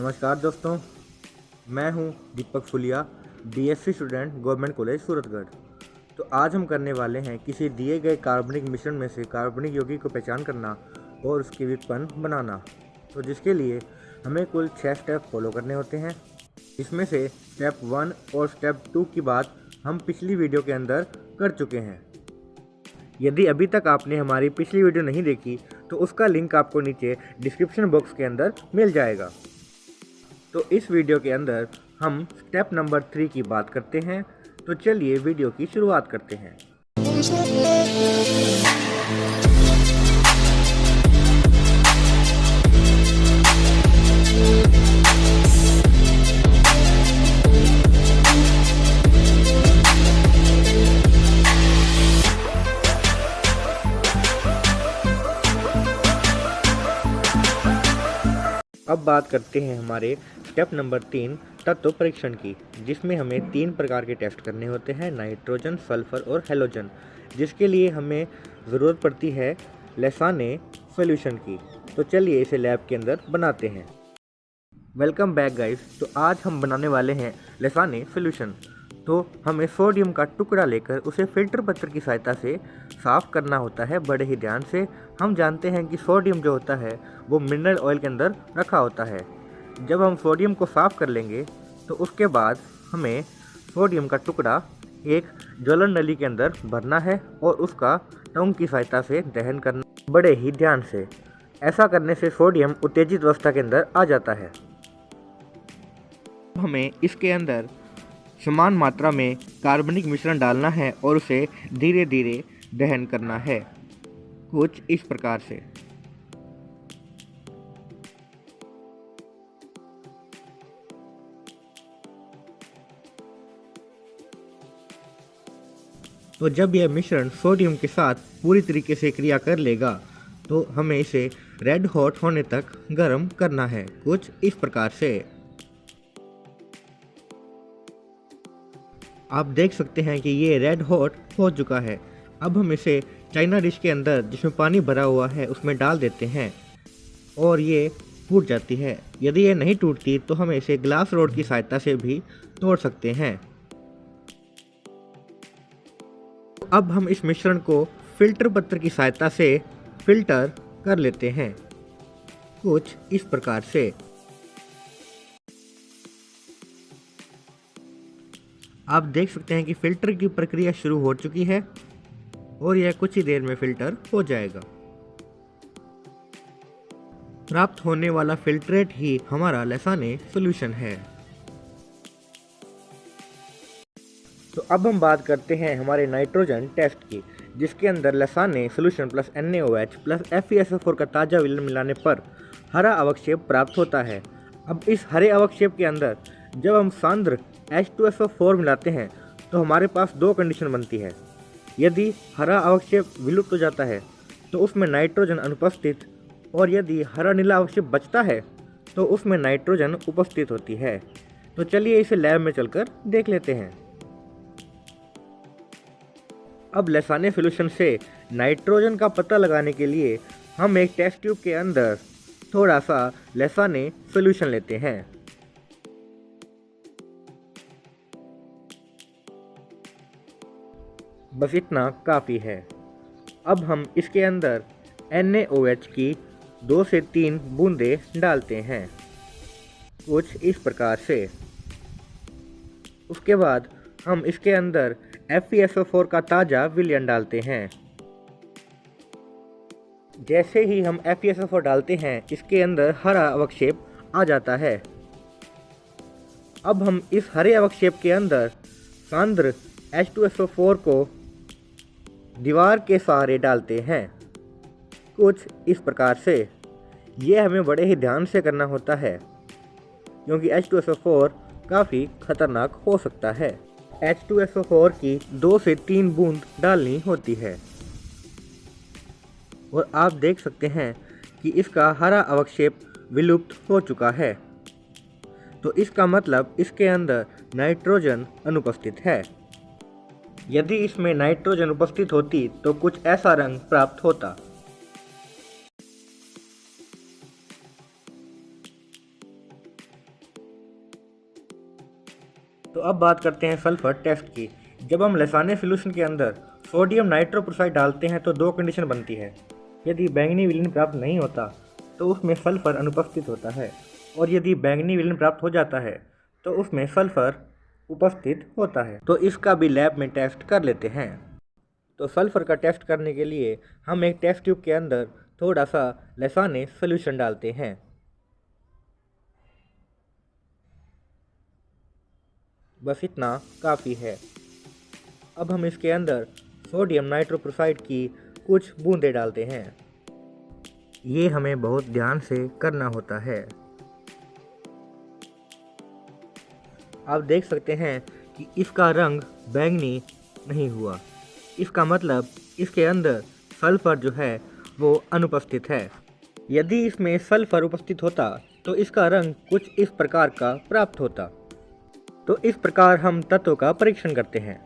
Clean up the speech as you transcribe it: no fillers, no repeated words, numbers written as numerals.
नमस्कार दोस्तों, मैं हूं दीपक फुलिया, BSc student, government college Suratgarh. तो आज हम करने वाले हैं किसी दिए गए कार्बनिक मिश्रण में से कार्बनिक यौगिक को पहचान करना और उसके व्युत्पन्न बनाना। तो जिसके लिए हमें कुल 6 स्टेप फॉलो करने होते हैं। इसमें से स्टेप 1 और स्टेप 2 की बात हम पिछली वीडियो के अंदर कर चुके हैं। यदि अभी तक आपने हमारी पिछली वीडियो नहीं देखी तो उसका लिंक आपको नीचे डिस्क्रिप्शन बॉक्स के अंदर मिल जाएगा। तो इस वीडियो के अंदर हम स्टेप नंबर 3 की बात करते हैं। तो चलिए वीडियो की शुरुआत करते हैं। अब बात करते हैं हमारे स्टेप नंबर 3 तत्व परीक्षण की, जिसमें हमें 3 प्रकार के टेस्ट करने होते हैं, नाइट्रोजन, सल्फर और हेलोजन, जिसके लिए हमें ज़रूरत पड़ती है लेसाने सॉल्यूशन की। तो चलिए इसे लैब के अंदर बनाते हैं। Welcome back guys. तो आज हम बनाने वाले हैं लेसाने सॉल्यूशन। तो हमें सोडियम का टुकड़ा लेकर उसे फिल्टर पत्र की सहायता से साफ़ करना होता है बड़े ही ध्यान से। हम जानते हैं कि सोडियम जो होता है वो मिनरल ऑयल के अंदर रखा होता है। जब हम सोडियम को साफ़ कर लेंगे तो उसके बाद हमें सोडियम का टुकड़ा एक ज्वलन नली के अंदर भरना है और उसका टोंग की सहायता से दहन करना बड़े ही ध्यान से। ऐसा करने से सोडियम उत्तेजित अवस्था के अंदर आ जाता है। हमें इसके अंदर समान मात्रा में कार्बनिक मिश्रण डालना है और उसे धीरे धीरे दहन करना है, कुछ इस प्रकार से। तो जब यह मिश्रण सोडियम के साथ पूरी तरीके से क्रिया कर लेगा तो हमें इसे रेड हॉट होने तक गर्म करना है, कुछ इस प्रकार से। आप देख सकते हैं कि ये रेड हॉट हो चुका है। अब हम इसे चाइना डिश के अंदर जिसमें पानी भरा हुआ है उसमें डाल देते हैं और ये टूट जाती है। यदि ये नहीं टूटती तो हम इसे ग्लास रोड की सहायता से भी तोड़ सकते हैं। अब हम इस मिश्रण को फिल्टर पत्र की सहायता से फिल्टर कर लेते हैं, कुछ इस प्रकार से। आप देख सकते हैं कि फिल्टर की प्रक्रिया शुरू हो चुकी है और यह कुछ ही देर में फिल्टर हो जाएगा। प्राप्त होने वाला फिल्ट्रेट ही हमारा लेसाने सॉल्यूशन है। तो अब हम बात करते हैं हमारे नाइट्रोजन टेस्ट की, जिसके अंदर लेसाने solution plus NaOH plus FeSO4 का ताज़ा विलयन मिलाने पर हरा अवक्षेप प्राप्त होता है। अब इस हरे अवक्षेप के अंदर जब हम सांद्र H2SO4 मिलाते हैं तो हमारे पास 2 कंडीशन बनती है। यदि हरा अवक्षेप विलुप्त हो जाता है तो उसमें नाइट्रोजन अनुपस्थित, और यदि हरा नीला अवक्षेप बचता है तो उसमें नाइट्रोजन उपस्थित होती है। तो चलिए इसे लैब में चलकर देख लेते हैं। अब लेसाने सॉल्यूशन से नाइट्रोजन का पता लगाने के लिए हम एक टेस्ट ट्यूब के अंदर थोड़ा सा लेसाने सॉल्यूशन लेते हैं। बस इतना काफ़ी है। अब हम इसके अंदर NaOH की 2 से 3 बूंदें डालते हैं, कुछ इस प्रकार से। उसके बाद हम इसके अंदर FeSO4 का ताज़ा विलयन डालते हैं। जैसे ही हम FeSO4 डालते हैं इसके अंदर हरा अवक्षेप आ जाता है। अब हम इस हरे अवक्षेप के अंदर सांद्र H2SO4 को दीवार के सहारे डालते हैं, कुछ इस प्रकार से। यह हमें बड़े ही ध्यान से करना होता है क्योंकि H2SO4 काफ़ी खतरनाक हो सकता है। H2SO4 की 2 से 3 बूंद डालनी होती है और आप देख सकते हैं कि इसका हरा अवक्षेप विलुप्त हो चुका है। तो इसका मतलब इसके अंदर नाइट्रोजन अनुपस्थित है। यदि इसमें नाइट्रोजन उपस्थित होती तो कुछ ऐसा रंग प्राप्त होता। तो अब बात करते हैं सल्फर टेस्ट की। जब हम लसान्य सॉल्यूशन के अंदर सोडियम नाइट्रोप्रोसाइड डालते हैं तो दो कंडीशन बनती है। यदि बैंगनी विलयन प्राप्त नहीं होता तो उसमें सल्फर अनुपस्थित होता है, और यदि बैंगनी विलयन प्राप्त हो जाता है तो उसमें सल्फर उपस्थित होता है। तो इसका भी लैब में टेस्ट कर लेते हैं। तो सल्फर का टेस्ट करने के लिए हम एक टेस्ट ट्यूब के अंदर थोड़ा सा लसान्य सॉल्यूशन डालते हैं। बस इतना काफ़ी है। अब हम इसके अंदर सोडियम नाइट्रोप्रोसाइड की कुछ बूंदें डालते हैं। ये हमें बहुत ध्यान से करना होता है। आप देख सकते हैं कि इसका रंग बैंगनी नहीं हुआ। इसका मतलब इसके अंदर सल्फर जो है वो अनुपस्थित है। यदि इसमें सल्फर उपस्थित होता तो इसका रंग कुछ इस प्रकार का प्राप्त होता। तो इस प्रकार हम तत्व का परीक्षण करते हैं।